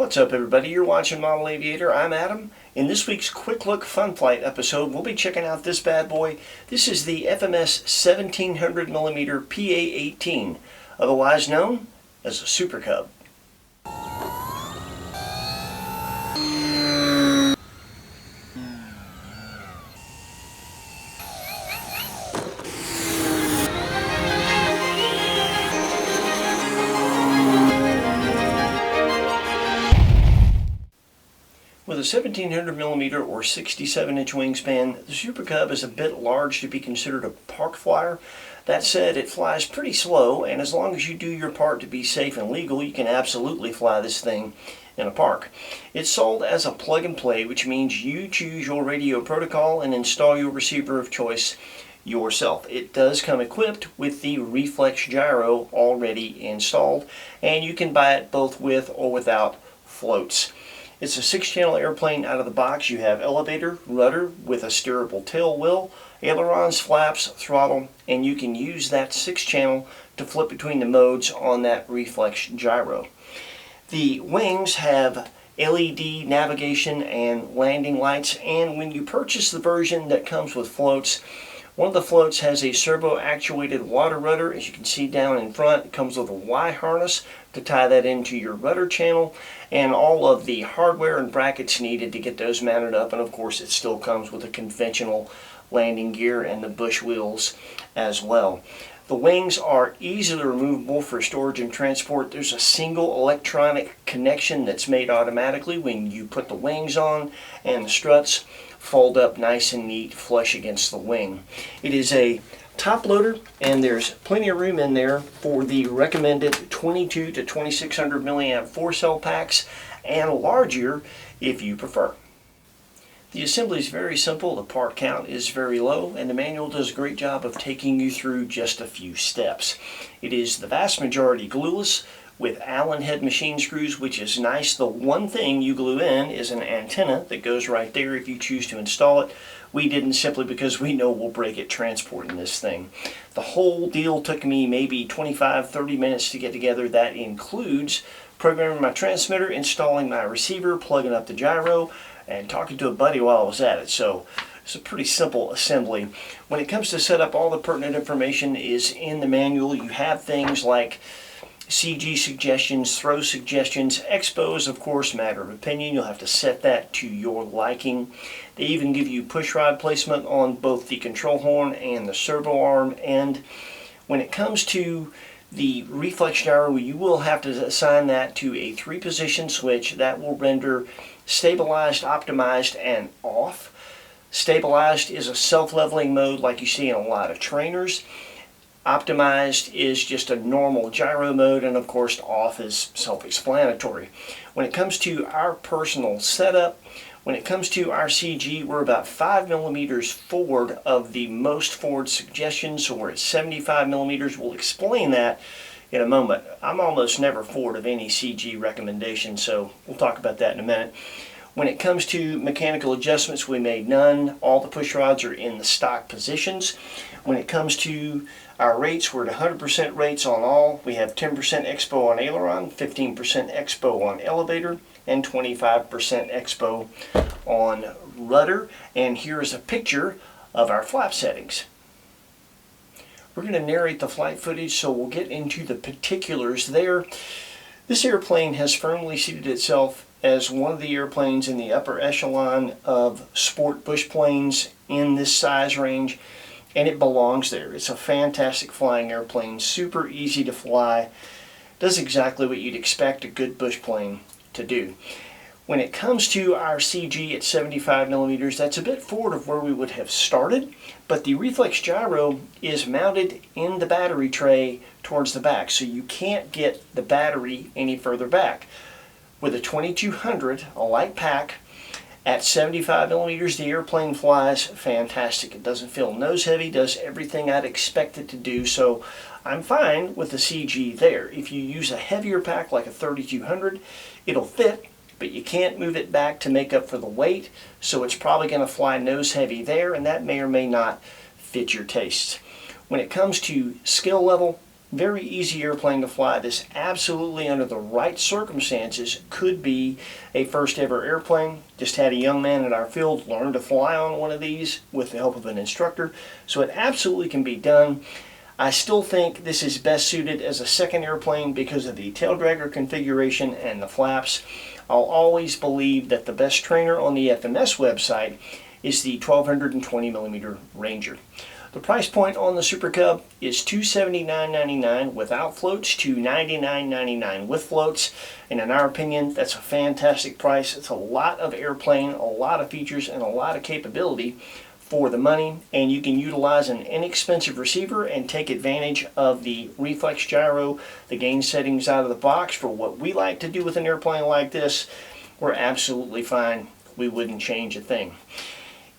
What's up, everybody? You're watching Model Aviator. I'm Adam. In this week's Quick Look Fun Flight episode, we'll be checking out this bad boy. This is the FMS 1700mm PA-18, otherwise known as a Super Cub. With a 1700mm or 67-inch wingspan, the Super Cub is a bit large to be considered a park flyer. That said, it flies pretty slow, and as long as you do your part to be safe and legal, you can absolutely fly this thing in a park. It's sold as a plug-and-play, which means you choose your radio protocol and install your receiver of choice yourself. It does come equipped with the reflex gyro already installed, and you can buy it both with or without floats. It's a 6-channel airplane out of the box. You have elevator, rudder with a steerable tail wheel, ailerons, flaps, throttle, and you can use that 6-channel to flip between the modes on that reflex gyro. The wings have LED navigation and landing lights, and when you purchase the version that comes with floats, one of the floats has a servo-actuated water rudder. As you can see down in front, it comes with a Y harness to tie that into your rudder channel, and all of the hardware and brackets needed to get those mounted up. And of course, it still comes with a conventional landing gear and the bush wheels as well. The wings are easily removable for storage and transport. There's a single electronic connection that's made automatically when you put the wings on, and the struts fold up nice and neat, flush against the wing. It is a top loader, and there's plenty of room in there for the recommended 22 to 2600 milliamp 4-cell packs, and larger if you prefer. The assembly is very simple, the part count is very low, and the manual does a great job of taking you through just a few steps. It is the vast majority glueless with Allen head machine screws, which is nice. The one thing you glue in is an antenna that goes right there if you choose to install it. We didn't, simply because we know we'll break it transporting this thing. The whole deal took me maybe 25-30 minutes to get together. That includes programming my transmitter, installing my receiver, plugging up the gyro, and talking to a buddy while I was at it. So it's a pretty simple assembly. When it comes to setup, all the pertinent information is in the manual. You have things like CG suggestions, throw suggestions, expos, of course, matter of opinion. You'll have to set that to your liking. They even give you push rod placement on both the control horn and the servo arm. And when it comes to the reflex gyro, you will have to assign that to a 3-position switch that will render stabilized, optimized, and off. Stabilized is a self-leveling mode like you see in a lot of trainers. Optimized is just a normal gyro mode, and of course off is self-explanatory. When it comes to our personal setup, when it comes to our CG, we're about 5 millimeters forward of the most forward suggestions, so we're at 75 millimeters. We'll explain that in a moment. I'm almost never forward of any CG recommendation, so we'll talk about that in a minute. When it comes to mechanical adjustments, we made none. All the push rods are in the stock positions. When it comes to our rates, we're at 100% rates on all. We have 10% expo on aileron, 15% expo on elevator, and 25% expo on rudder. And here is a picture of our flap settings. We're going to narrate the flight footage, so we'll get into the particulars there. This airplane has firmly seated itself as one of the airplanes in the upper echelon of sport bush planes in this size range, and it belongs there. It's a fantastic flying airplane, super easy to fly, does exactly what you'd expect a good bush plane to do. When it comes to our CG at 75 millimeters, that's a bit forward of where we would have started, but the reflex gyro is mounted in the battery tray towards the back, so you can't get the battery any further back. With a 2200, a light pack, at 75 millimeters, the airplane flies fantastic. It doesn't feel nose heavy, does everything I'd expect it to do, so I'm fine with the CG there. If you use a heavier pack like a 3200, it'll fit, but you can't move it back to make up for the weight, so it's probably going to fly nose heavy there, and that may or may not fit your tastes. When it comes to skill level, Very easy airplane to fly. This absolutely, under the right circumstances, could be a first ever airplane. Just had a young man at our field learn to fly on one of these with the help of an instructor. So it absolutely can be done. I still think this is best suited as a second airplane because of the tail dragger configuration and the flaps. I'll always believe that the best trainer on the FMS website is the 1220mm Ranger. The price point on the Super Cub is $279.99 without floats, $299.99 with floats, and in our opinion, that's a fantastic price. It's a lot of airplane, a lot of features, and a lot of capability for the money, and you can utilize an inexpensive receiver and take advantage of the reflex gyro, the gain settings out of the box. For what we like to do with an airplane like this, we're absolutely fine. We wouldn't change a thing.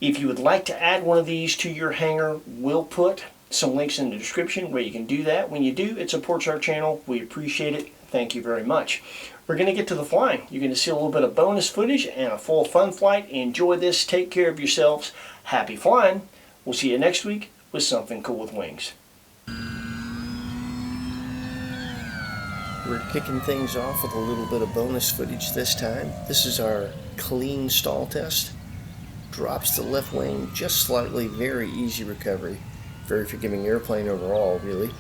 If you would like to add one of these to your hangar, we'll put some links in the description where you can do that. When you do, it supports our channel. We appreciate it. Thank you very much. We're going to get to the flying. You're going to see a little bit of bonus footage and a full fun flight. Enjoy this. Take care of yourselves. Happy flying. We'll see you next week with something cool with wings. We're kicking things off with a little bit of bonus footage this time. This is our clean stall test. Drops the left wing just slightly, very easy recovery. Very forgiving airplane overall, really.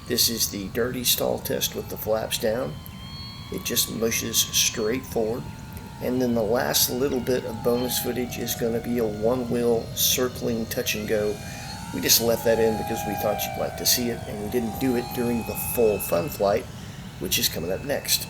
This is the dirty stall test with the flaps down. It just mushes straight forward. And then the last little bit of bonus footage is going to be a one-wheel circling touch and go. We just left that in because we thought you'd like to see it, and we didn't do it during the full fun flight, which is coming up next.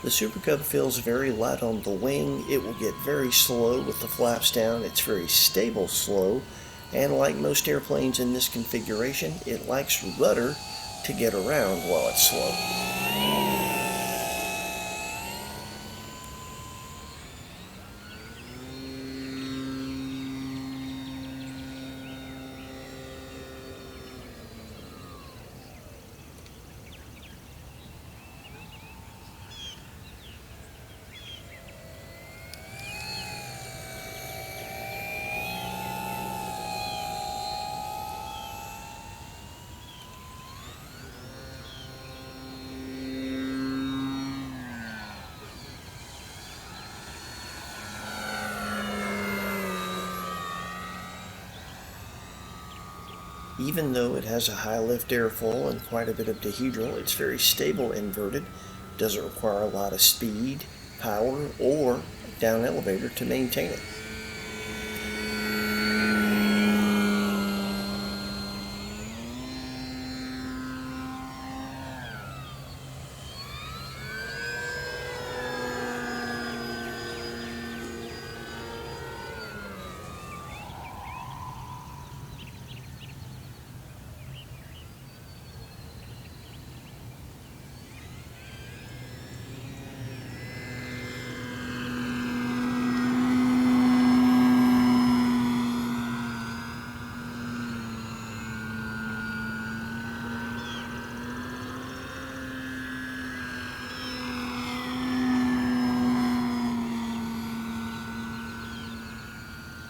The Super Cub feels very light on the wing. It will get very slow with the flaps down. It's very stable slow, and like most airplanes in this configuration, it likes rudder to get around while it's slow. Even though it has a high lift airfoil and quite a bit of dehedral, it's very stable inverted. Doesn't require a lot of speed, power, or down elevator to maintain it.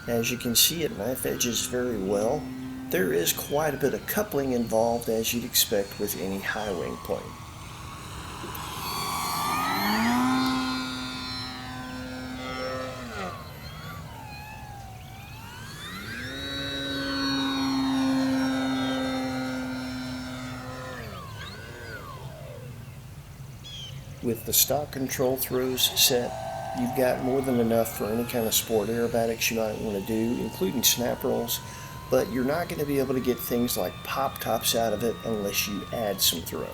As you can see, it knife edges very well. There is quite a bit of coupling involved, as you'd expect with any high-wing plane. With the stock control throws set, you've got more than enough for any kind of sport aerobatics you might want to do, including snap rolls, but you're not going to be able to get things like pop tops out of it unless you add some throw.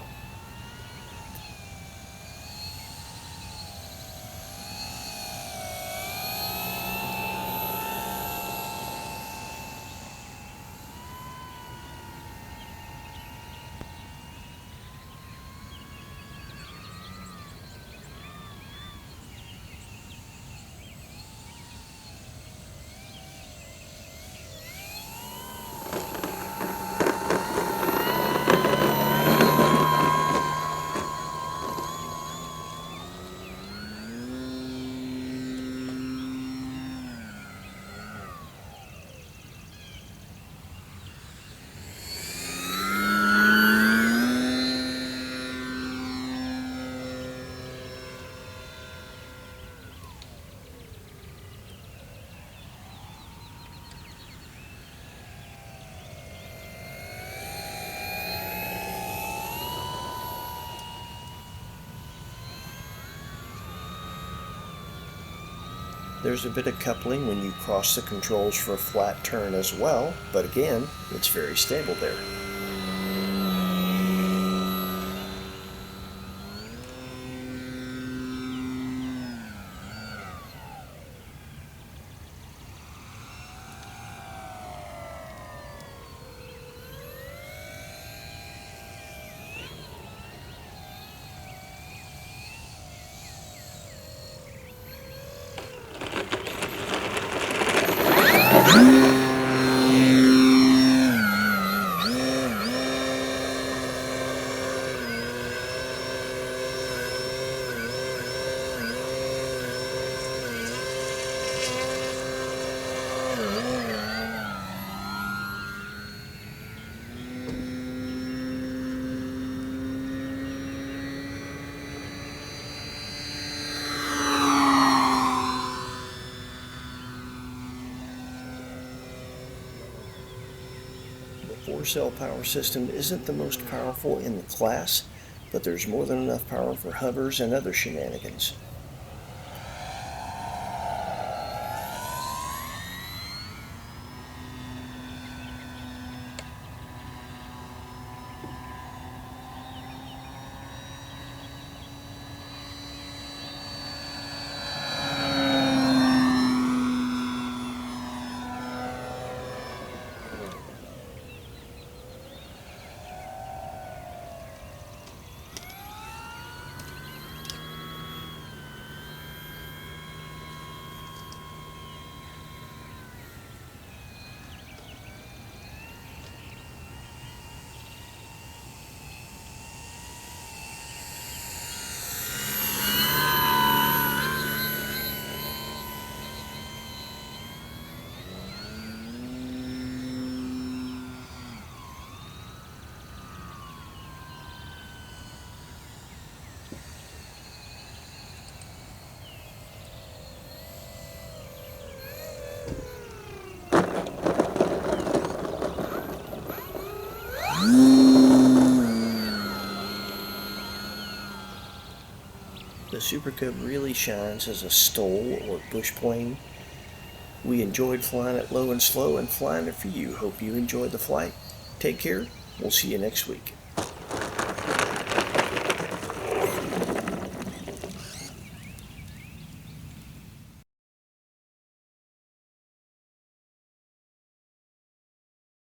There's a bit of coupling when you cross the controls for a flat turn as well, but again, it's very stable there. The 4-cell power system isn't the most powerful in the class, but there's more than enough power for hovers and other shenanigans. The Super Cub really shines as a STOL or bush plane. We enjoyed flying it low and slow and flying it for you. Hope you enjoyed the flight. Take care. We'll see you next week.